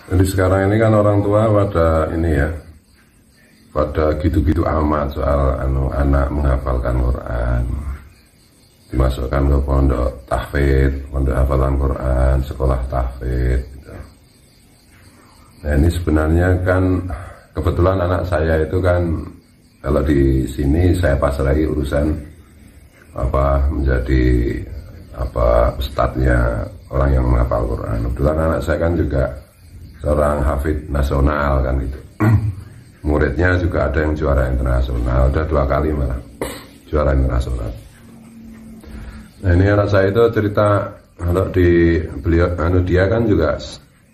Jadi sekarang ini kan orang tua pada ini ya, pada gitu-gitu amat soal anak menghafalkan Quran, dimasukkan ke pondok tahfidz, pondok hafalan Quran, sekolah tahfidz gitu. Nah ini sebenarnya kan kebetulan anak saya itu kan kalau di sini saya pasrahi urusan menjadi ustadznya orang yang menghafal Quran. Kebetulan anak saya kan juga seorang hafidz nasional kan gitu. Muridnya juga ada yang juara internasional, udah 2 kali malah juara internasional. Nah ini anak saya itu cerita kalau dia kan juga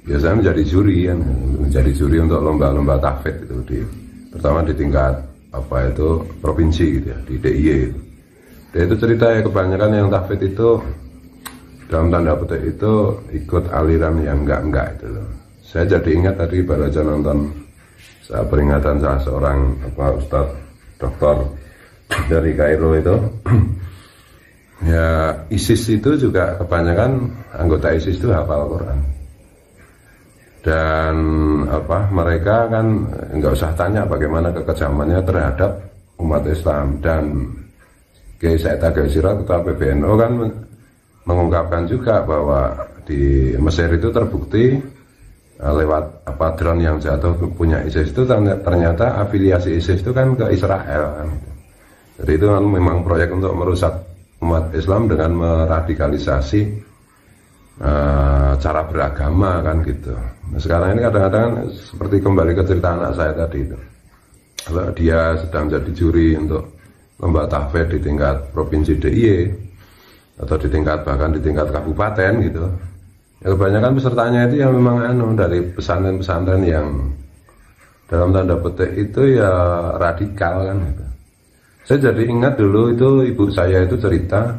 biasanya menjadi juri untuk lomba-lomba tahfidz itu terutama di tingkat provinsi gitu ya, di DIY gitu. Dia itu cerita ya kebanyakan yang tahfidz itu dalam tanda petik itu ikut aliran yang enggak itu loh. Saya jadi ingat tadi baru aja nonton peringatan salah seorang ustadz doktor dari Kairo itu. Ya ISIS itu juga kebanyakan anggota ISIS itu hafal Quran. Dan mereka kan nggak usah tanya bagaimana kekejamannya terhadap umat Islam. Dan Kiai Said Agil Sirot ketua PBNU kan mengungkapkan juga bahwa di Mesir itu terbukti lewat drone yang jatuh punya ISIS itu ternyata afiliasi ISIS itu kan ke Israel kan. Jadi itu kan memang proyek untuk merusak umat Islam dengan meradikalisasi cara beragama kan gitu. Nah, sekarang ini kadang-kadang seperti kembali ke cerita anak saya tadi itu. Kalau dia sedang jadi juri untuk lomba tahfidz di tingkat provinsi DIY atau bahkan di tingkat kabupaten gitu. Ya kebanyakan pesertanya itu yang memang dari pesantren-pesantren yang dalam tanda petik itu ya radikal kan gitu. Saya jadi ingat dulu itu ibu saya itu cerita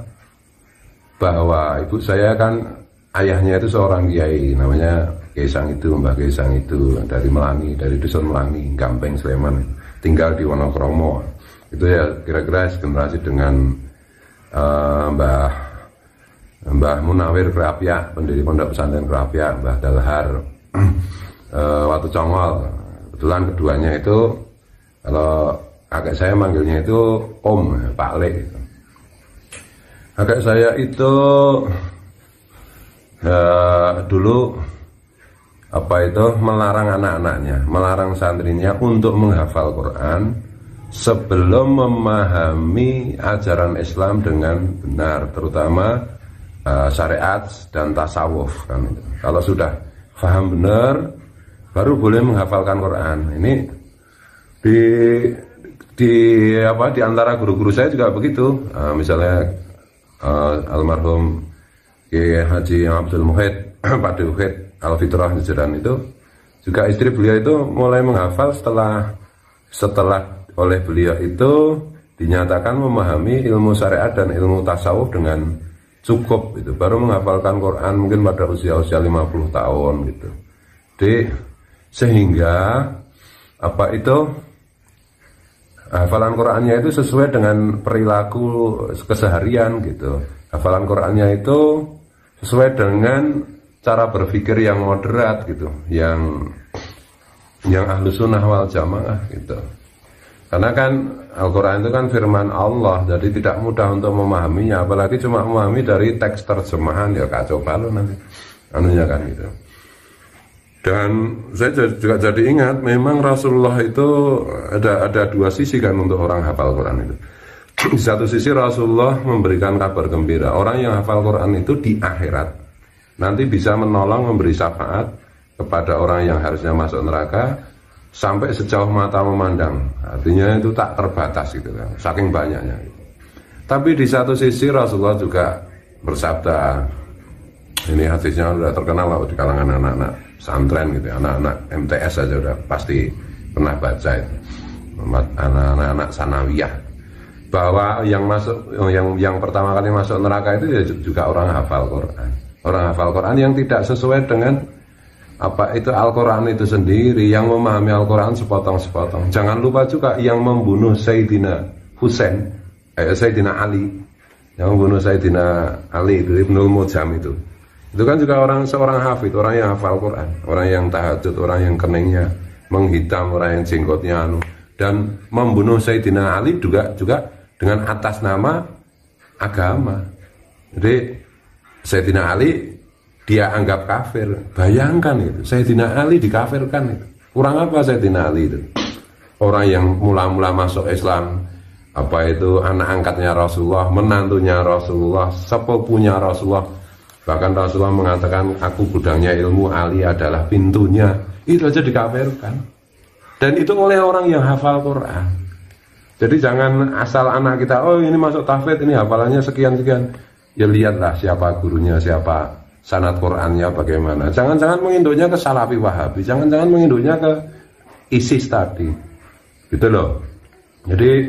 bahwa ibu saya kan ayahnya itu seorang kiai namanya Gesang itu, Mbah Gesang itu dari Melangi, dari dusun Melangi, Gampeng Sleman, tinggal di Wonokromo. Itu ya kira-kira generasi dengan Mbah Munawir Kerapia, pendiri pondok pesantren Kerapia, Mbah Dalhar Watu Congol. Kebetulan keduanya itu kalau kakek saya manggilnya itu Om, Pak Le. Kakek saya itu dulu melarang anak-anaknya, melarang santrinya untuk menghafal Quran sebelum memahami ajaran Islam dengan benar, terutama syariat dan tasawuf kan. Kalau sudah paham benar baru boleh menghafalkan Quran. Ini di antara guru-guru saya juga begitu. Misalnya almarhum Kiai Haji Abdul Muhid Pak Muhid Al-Fitrah Hijran itu juga istri beliau itu mulai menghafal setelah oleh beliau itu dinyatakan memahami ilmu syariat dan ilmu tasawuf dengan cukup itu, baru menghafalkan Quran mungkin pada usia 50 tahun gitu. Jadi sehingga hafalan Qurannya itu sesuai dengan perilaku keseharian gitu. Hafalan Qurannya itu sesuai dengan cara berpikir yang moderat gitu, yang ahlus sunnah wal jamaah gitu. Karena kan Al-Quran itu kan firman Allah, jadi tidak mudah untuk memahaminya, apalagi cuma memahami dari teks terjemahan, ya kacau balau nanti kan gitu. Dan saya juga jadi ingat memang Rasulullah itu ada 2 sisi kan untuk orang hafal Quran itu. Di satu sisi Rasulullah memberikan kabar gembira, orang yang hafal Quran itu di akhirat nanti bisa menolong, memberi syafaat kepada orang yang harusnya masuk neraka sampai sejauh mata memandang. Artinya itu tak terbatas gitu kan, saking banyaknya gitu. Tapi di satu sisi Rasulullah juga bersabda, ini hadisnya sudah terkenal lah di kalangan anak-anak santren gitu, anak-anak MTS saja udah pasti pernah baca itu, anak-anak sanawiyah, bahwa yang pertama kali masuk neraka itu ya juga orang hafal Quran. Orang hafal Quran yang tidak sesuai dengan Al-Quran itu sendiri, yang memahami Al-Quran sepotong-sepotong. Jangan lupa juga yang membunuh Sayyidina Ali, yang membunuh Sayyidina Ali itu Ibnul Mujam itu Itu kan juga seorang hafid, orang yang hafal Quran, orang yang tahajud, orang yang keningnya menghitam, orang yang jenggotnya dan membunuh Sayyidina Ali juga dengan atas nama agama. Jadi Sayyidina Ali dia anggap kafir. Bayangkan itu, Sayyidina Ali dikafirkan itu. Kurang apa Sayyidina Ali itu? Orang yang mula-mula masuk Islam, apa itu anak angkatnya Rasulullah, menantunya Rasulullah, sepupunya Rasulullah. Bahkan Rasulullah mengatakan, aku gudangnya ilmu, Ali adalah pintunya. Itu aja dikafirkan. Dan itu oleh orang yang hafal Quran. Jadi jangan asal anak kita, oh ini masuk tahfidz, ini hafalannya sekian-sekian. Ya lihatlah siapa gurunya, siapa sanad Qurannya bagaimana. Jangan-jangan menginduknya ke Salafi Wahabi, jangan-jangan menginduknya ke ISIS tadi. Gitu loh. Jadi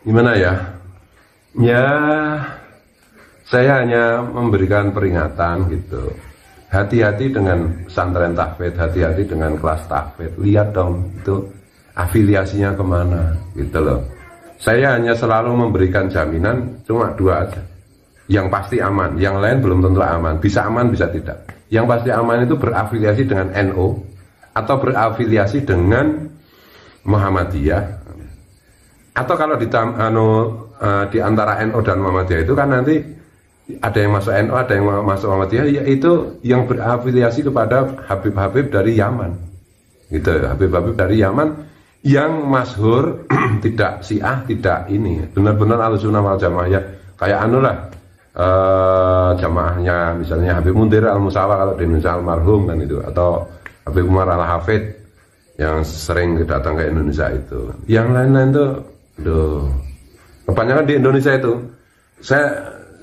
gimana ya? Ya saya hanya memberikan peringatan gitu. Hati-hati dengan pesantren tahfidz, hati-hati dengan kelas tahfidz. Lihat dong itu afiliasinya kemana gitu loh. Saya hanya selalu memberikan jaminan cuma 2 aja. Yang pasti aman, yang lain belum tentu aman. Bisa aman, bisa tidak. Yang pasti aman itu berafiliasi dengan NU atau berafiliasi dengan Muhammadiyah. Atau kalau di antara NU dan Muhammadiyah itu kan nanti ada yang masuk NU, ada yang masuk Muhammadiyah, yaitu yang berafiliasi kepada Habib-Habib dari Yaman. Gitu, Habib-Habib dari Yaman yang masyhur tidak Syiah, tidak ini. Benar-benar Ahlussunnah wal Jamaah ya. Kayak lah jamaahnya misalnya Habib Mundir Al-Musawa kalau di Indonesia almarhum kan itu, atau Habib Umar Al-Hafidh yang sering datang ke Indonesia itu. Yang lain-lain tuh kebanyakan di Indonesia itu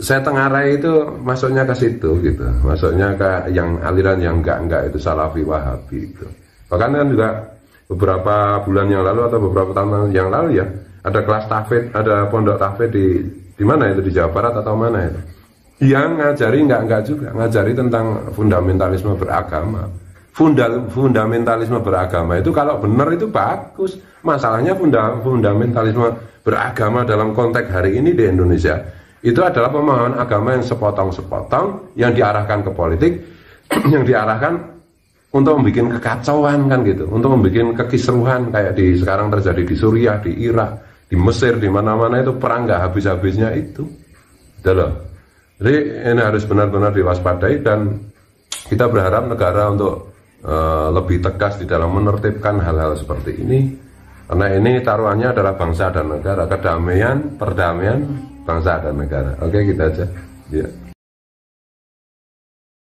saya tengarai itu masuknya ke situ gitu, masuknya ke yang aliran yang enggak itu Salafi Wahabi itu. Bahkan kan juga beberapa bulan yang lalu atau beberapa tahun yang lalu ya ada kelas tahfidz, ada pondok tahfidz di mana itu, di Jawa Barat atau mana itu, yang ngajari enggak juga, ngajari tentang fundamentalisme beragama. Fundamentalisme beragama itu kalau benar itu bagus. Masalahnya fundamentalisme beragama dalam konteks hari ini di Indonesia itu adalah pemahaman agama yang sepotong-sepotong, yang diarahkan ke politik, yang diarahkan untuk membuat kekacauan kan gitu, untuk membuat kekisruhan kayak sekarang terjadi di Suriah, di Irak, di Mesir, di mana-mana itu perang nggak habis-habisnya itu. Gitu loh. Jadi ini harus benar-benar diwaspadai dan kita berharap negara untuk lebih tegas di dalam menertibkan hal-hal seperti ini, karena ini taruhannya adalah bangsa dan negara, kedamaian, perdamaian bangsa dan negara. Oke, kita aja. Ya.